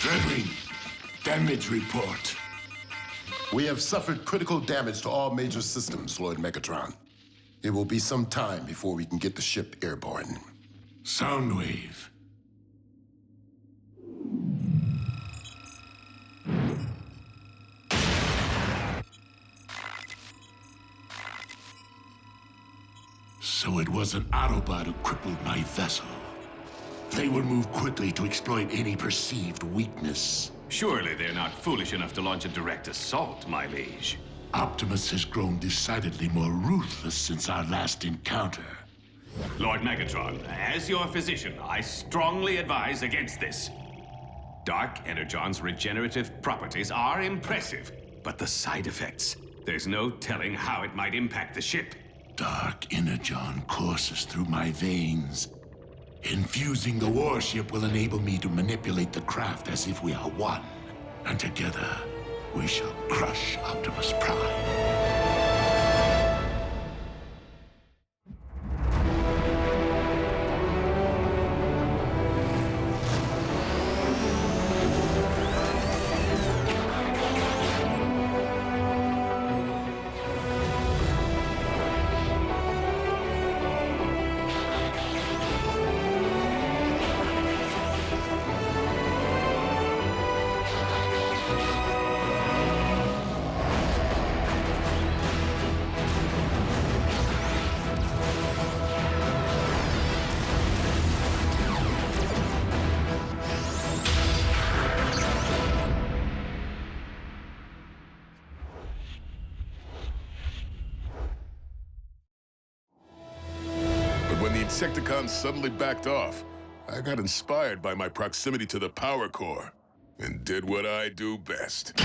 Redwing, damage report. We have suffered critical damage to all major systems, Lord Megatron. It will be some time before we can get the ship airborne. Soundwave. So it was an Autobot who crippled my vessel. They will move quickly to exploit any perceived weakness. Surely they're not foolish enough to launch a direct assault, my liege. Optimus has grown decidedly more ruthless since our last encounter. Lord Megatron, as your physician, I strongly advise against this. Dark Energon's regenerative properties are impressive, but the side effects, there's no telling how it might impact the ship. Dark Energon courses through my veins. Infusing the warship will enable me to manipulate the craft as if we are one. And together, we shall crush Optimus Prime. When the Insecticons suddenly backed off, I got inspired by my proximity to the power core and did what I do best.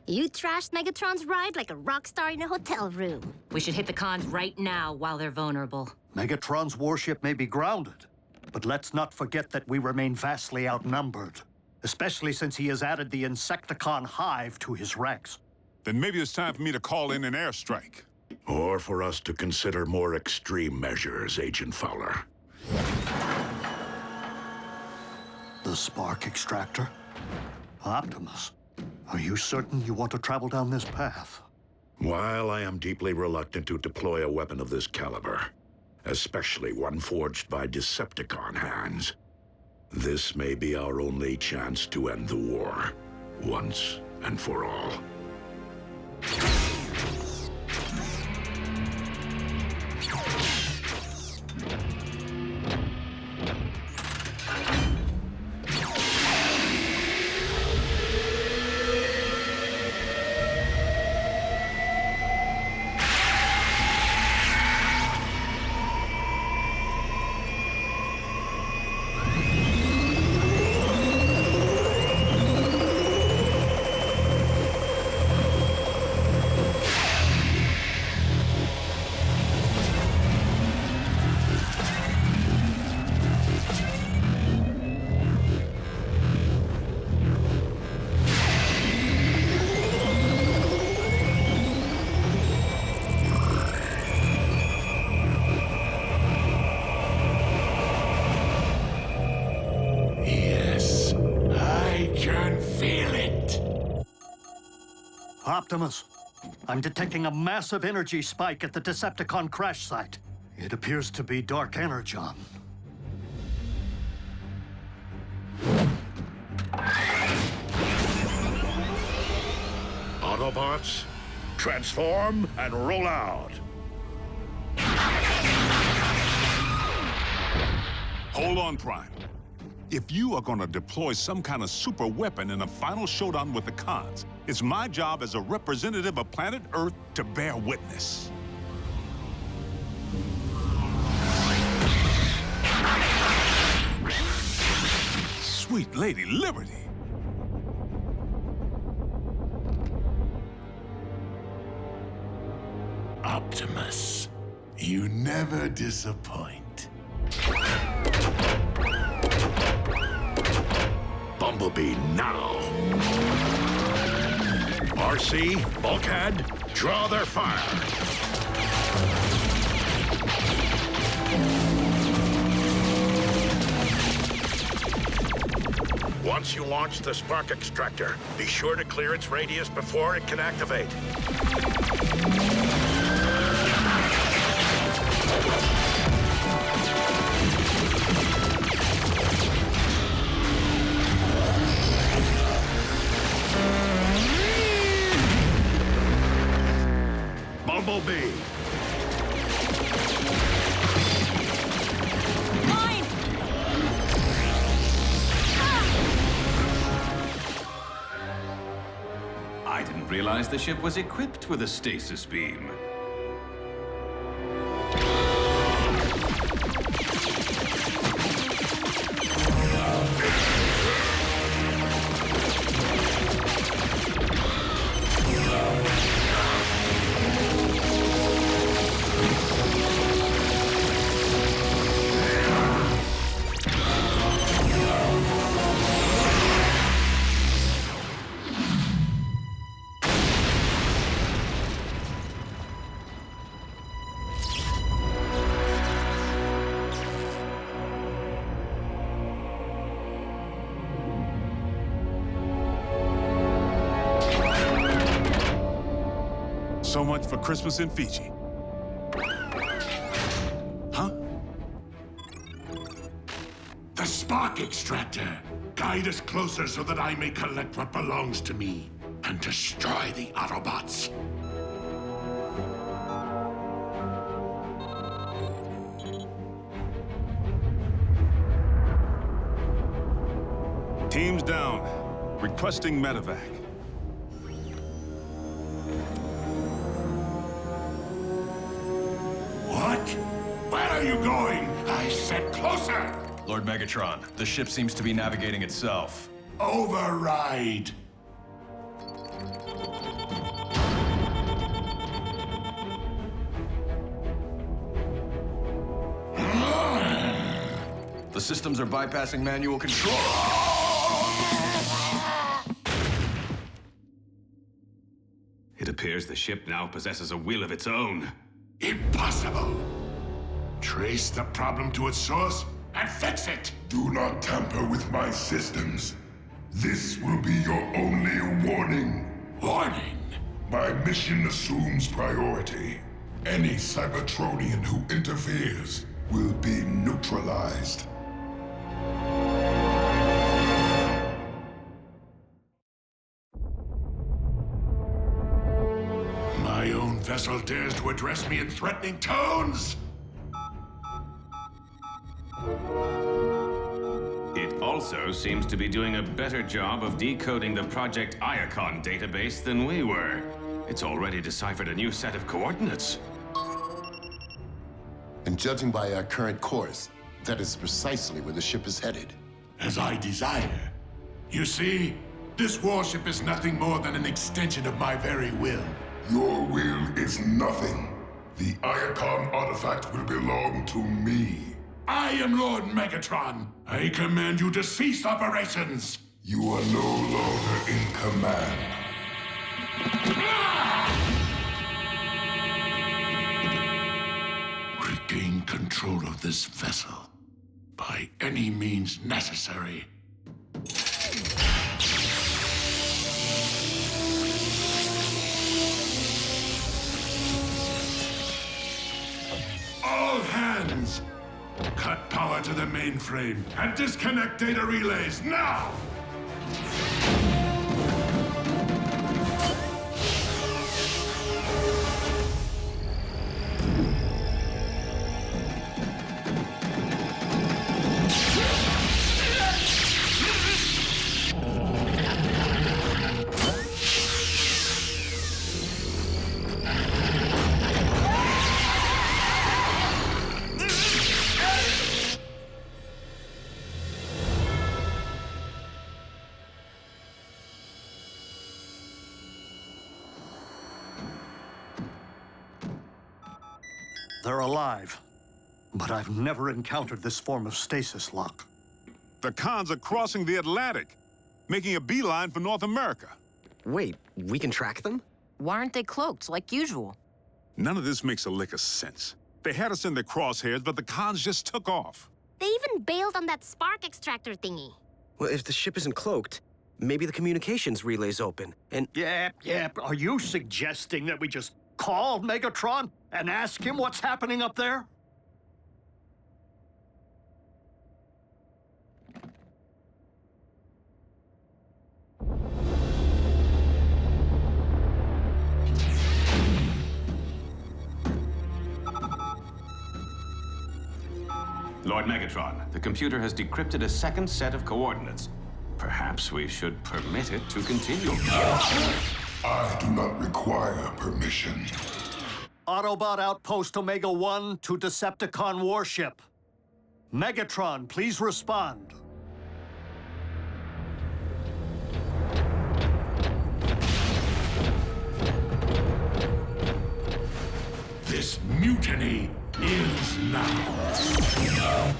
You trashed Megatron's ride like a rock star in a hotel room. We should hit the cons right now while they're vulnerable. Megatron's warship may be grounded, but let's not forget that we remain vastly outnumbered, especially since he has added the Insecticon hive to his ranks. Then maybe it's time for me to call in an airstrike. Or for us to consider more extreme measures, Agent Fowler. The spark extractor? Optimus, are you certain you want to travel down this path? While I am deeply reluctant to deploy a weapon of this caliber, especially one forged by Decepticon hands, this may be our only chance to end the war, once and for all. Optimus, I'm detecting a massive energy spike at the Decepticon crash site. It appears to be Dark Energon. Autobots, transform and roll out. Hold on, Prime. If you are going to deploy some kind of super weapon in a final showdown with the cons, it's my job as a representative of planet Earth to bear witness. Sweet Lady Liberty. Optimus, you never disappoint. Bumblebee now. RC, Bulkhead, draw their fire. Once once you launch the spark extractor, be sure to clear its radius before it can activate. Bumblebee! I didn't realize the ship was equipped with a stasis beam. So much for Christmas in Fiji. Huh? The spark extractor! Guide us closer so that I may collect what belongs to me and destroy the Autobots. Teams down. Requesting medevac. What? Where are you going? I said closer! Lord Megatron, the ship seems to be navigating itself. Override! The systems are bypassing manual control. It appears the ship now possesses a will of its own. Impossible! Trace the problem to its source and fix it! Do not tamper with my systems. This will be your only warning. Warning? My mission assumes priority. Any Cybertronian who interferes will be neutralized. My own vessel dares to address me in threatening tones? It also seems to be doing a better job of decoding the Project Iacon database than we were. It's already deciphered a new set of coordinates. And judging by our current course, that is precisely where the ship is headed. As I desire. You see, this warship is nothing more than an extension of my very will. Your will is nothing. The Iacon artifact will belong to me. I am Lord Megatron. I command you to cease operations. You are no longer in command. Regain control of this vessel by any means necessary. All hands! Cut power to the mainframe and disconnect data relays now! They're alive, but I've never encountered this form of stasis lock. The cons are crossing the Atlantic, making a beeline for North America. Wait, we can track them? Why aren't they cloaked, like usual? None of this makes a lick of sense. They had us in their crosshairs, but the cons just took off. They even bailed on that spark extractor thingy. Well, if the ship isn't cloaked, maybe the communications relay's open, and... Yeah. Are you suggesting that we just call Megatron and ask him what's happening up there? Lord Megatron, the computer has decrypted a second set of coordinates. Perhaps we should permit it to continue. I do not require permission. Autobot Outpost Omega-1 to Decepticon Warship. Megatron, please respond. This mutiny is now.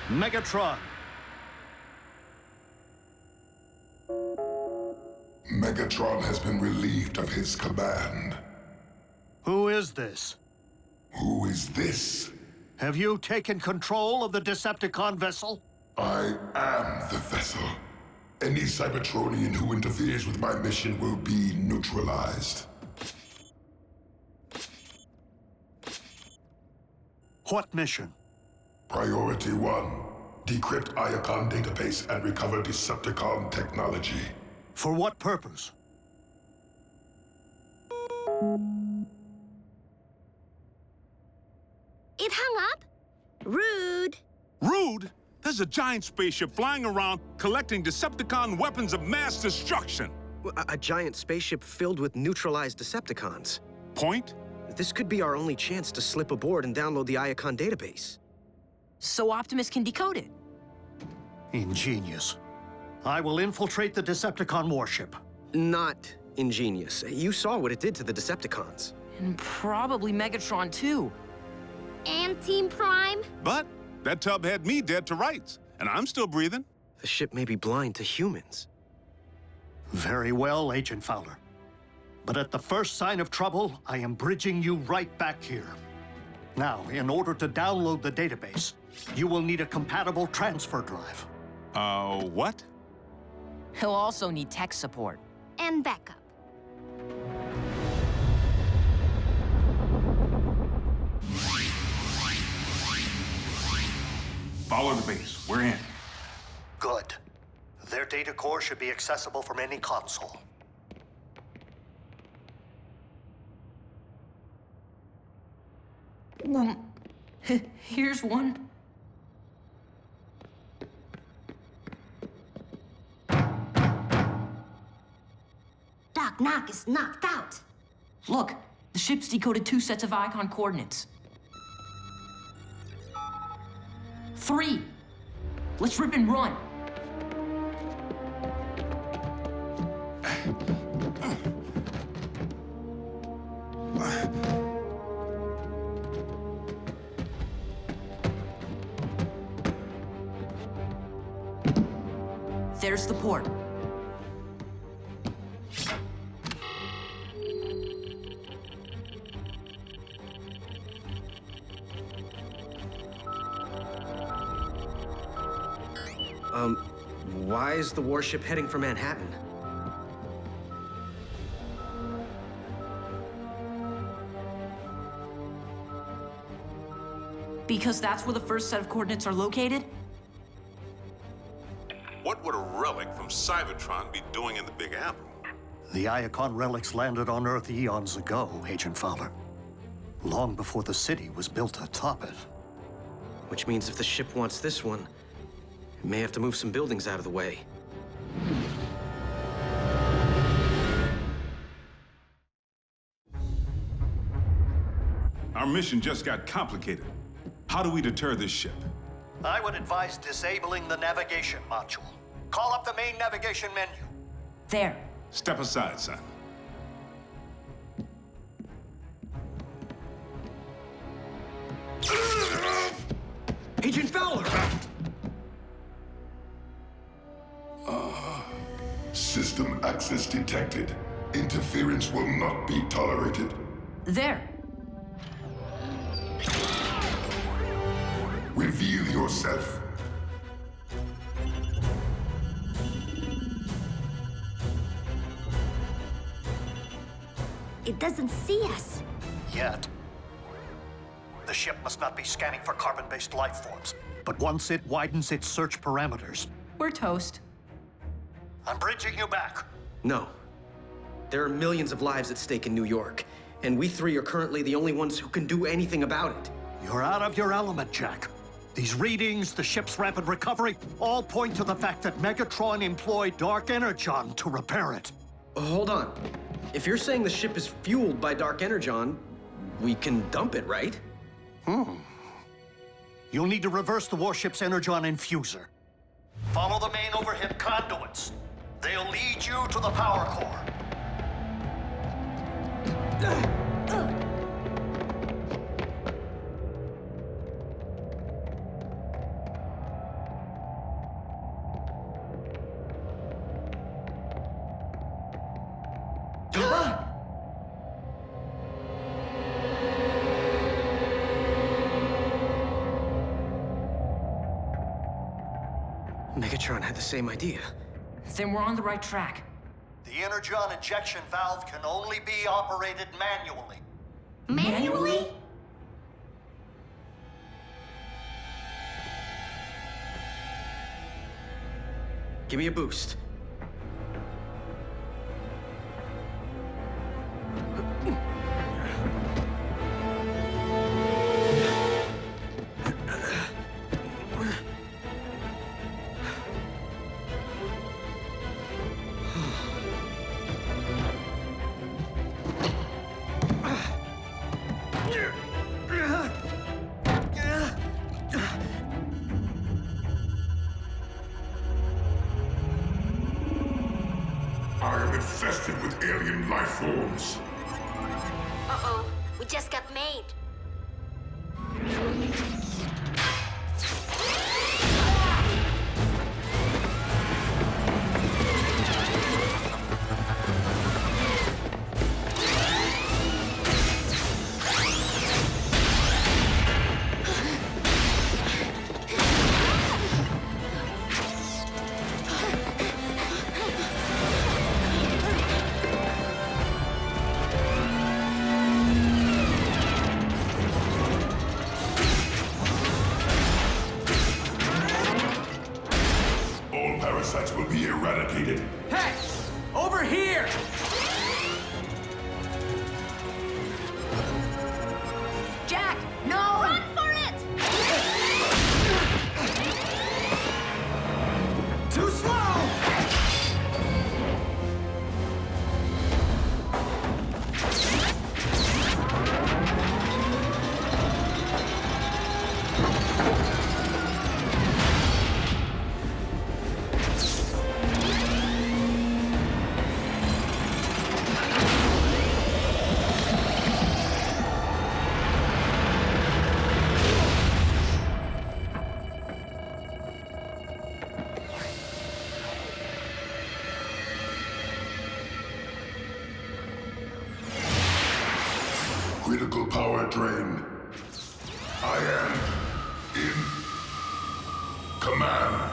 Megatron. Megatron has been relieved of his command. Who is this? Who is this? Have you taken control of the Decepticon vessel? I am the vessel. Any Cybertronian who interferes with my mission will be neutralized. What mission? Priority 1. Decrypt Iacon database and recover Decepticon technology. For what purpose? It hung up? Rude. Rude? There's a giant spaceship flying around collecting Decepticon weapons of mass destruction. A giant spaceship filled with neutralized Decepticons. Point? This could be our only chance to slip aboard and download the Iacon database. So Optimus can decode it. Ingenious. I will infiltrate the Decepticon warship. Not ingenious. You saw what it did to the Decepticons. And probably Megatron, too. And Team Prime? But that tub had me dead to rights, and I'm still breathing. The ship may be blind to humans. Very well, Agent Fowler. But at the first sign of trouble, I am bridging you right back here. Now, in order to download the database, you will need a compatible transfer drive. What? He'll also need tech support. And backup. Follow the base. We're in. Good. Their data core should be accessible from any console. Here's one. Doc Knock is knocked out. Look, the ship's decoded 2 sets of Iacon coordinates. 3. Let's rip and run. There's the port. Why is the warship heading for Manhattan? Because that's where the first set of coordinates are located? What would a relic from Cybertron be doing in the Big Apple? The Iacon relics landed on Earth eons ago, Agent Fowler. Long before the city was built atop it. Which means if the ship wants this one, it may have to move some buildings out of the way. Our mission just got complicated. How do we deter this ship? I would advise disabling the navigation module. Call up the main navigation menu. There. Step aside, son. Agent Fowler! System access detected. Interference will not be tolerated. There. Reveal yourself. It doesn't see us. Yet. The ship must not be scanning for carbon-based life forms. But once it widens its search parameters... We're toast. I'm bridging you back. No. There are millions of lives at stake in New York, and we three are currently the only ones who can do anything about it. You're out of your element, Jack. These readings, the ship's rapid recovery, all point to the fact that Megatron employed Dark Energon to repair it. Hold on. If you're saying the ship is fueled by Dark Energon, we can dump it, right? You'll need to reverse the warship's Energon infuser. Follow the main overhead conduits. They'll lead you to the power core. Megatron had the same idea. Then we're on the right track. The Energon injection valve can only be operated manually. Manually? Give me a boost. I am infested with alien life forms. Uh-oh. We just got made. Parasites will be eradicated. Hey! Over here! Jack, no! Run for it! Too slow! Critical power drain. I am in command.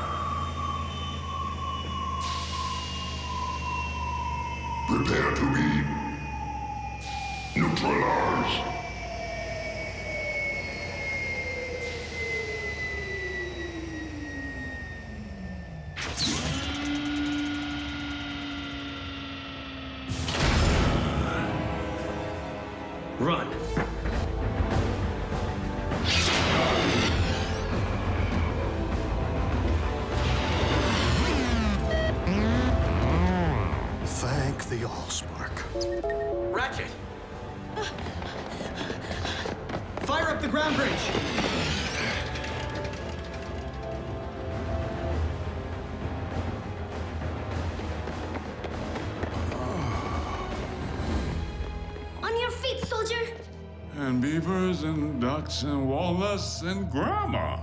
Prepare to be neutralized. Run. Thank the Allspark. Ratchet! Fire up the ground bridge! On your feet, soldier! And beavers and ducks and walnuts and grandma.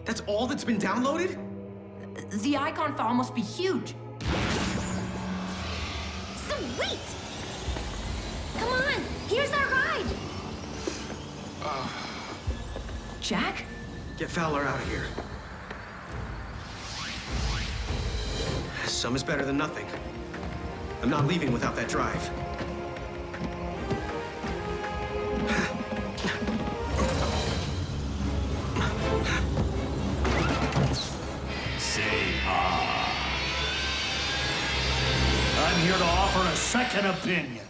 That's all that's been downloaded? The icon file must be huge. Sweet! Come on, here's our ride! Jack? Get Fowler out of here. Some is better than nothing. I'm not leaving without that drive. I'm here to offer a second opinion.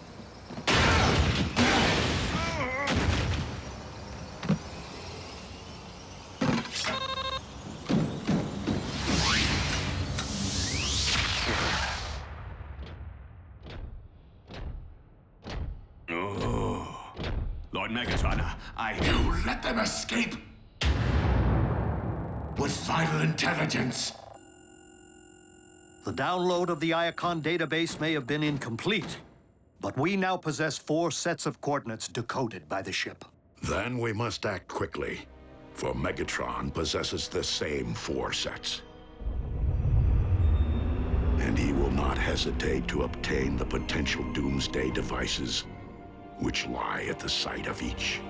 Lord Megatron, You let them escape? With vital intelligence? The download of the Iacon database may have been incomplete, but we now possess 4 sets of coordinates decoded by the ship. Then we must act quickly, for Megatron possesses the same 4 sets. And he will not hesitate to obtain the potential doomsday devices which lie at the site of each.